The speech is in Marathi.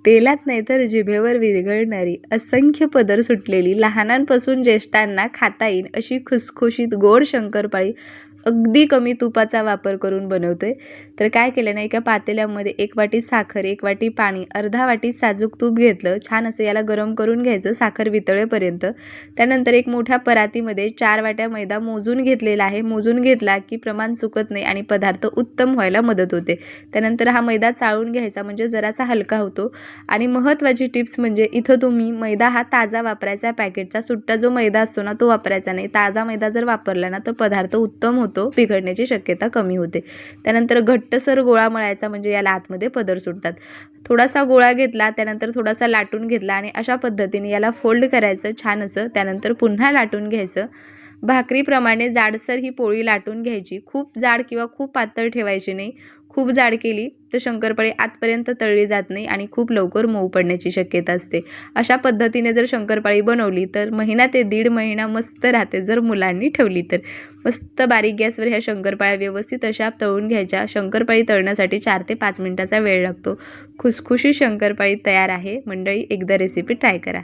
तेलात नाही तर जिभेवर विरघळणारी, असंख्य पदर सुटलेली, लहानांपासून ज्येष्ठांना खाता येईल अशी खुसखुशीत गोड शंकरपाळी अगदी कमी तुपाचा वापर करून बनवतोय. तर काय केलं ना, एका पातेल्यामध्ये 1 वाटी साखर, 1 वाटी पाणी, अर्धा वाटी साजूक तूप घेतलं. छान असं याला गरम करून घ्यायचं साखर वितळेपर्यंत. त्यानंतर एक मोठ्या परातीमध्ये 4 वाट्या मैदा मोजून घेतलेला आहे. मोजून घेतला की प्रमाण चुकत नाही आणि पदार्थ उत्तम व्हायला मदत होते. त्यानंतर हा मैदा चाळून घ्यायचा म्हणजे जरासा हलका होतो. आणि महत्त्वाची टिप्स म्हणजे इथं तुम्ही मैदा हा ताजा वापरायचा, पॅकेटचा. सुट्टा जो मैदा असतो ना तो वापरायचा नाही. ताजा मैदा जर वापरला ना तर पदार्थ उत्तम होतो, बिघडण्याची शक्यता कमी होते. त्यानंतर घट्टसर गोळा मळायचा म्हणजे याला आतमध्ये पदर सुटतात. थोडासा गोळा घेतला, त्यानंतर थोडासा लाटून घेतला आणि अशा पद्धतीने याला फोल्ड करायचं छान असं. त्यानंतर पुन्हा लाटून घ्यायचं. भाकरीप्रमाणे जाडसर ही पोळी लाटून घ्यायची. खूप जाड किंवा खूप पातळ ठेवायची नाही. खूप जाड केली तर शंकरपाळी आतपर्यंत तळली जात नाही आणि खूप लवकर मऊ पडण्याची शक्यता असते. अशा पद्धतीने जर शंकरपाळी बनवली तर महिना ते 1.5 महिना मस्त राहते, जर मुलांनी ठेवली तर. मस्त बारीक गॅसवर ह्या शंकरपाळ्या व्यवस्थित अशा तळून घ्यायच्या. शंकरपाळी तळण्यासाठी 4 ते 5 मिनिटाचा वेळ लागतो. खुसखुशीत शंकरपाळी तयार आहे. मंडळी, एकदा रेसिपी ट्राय करा.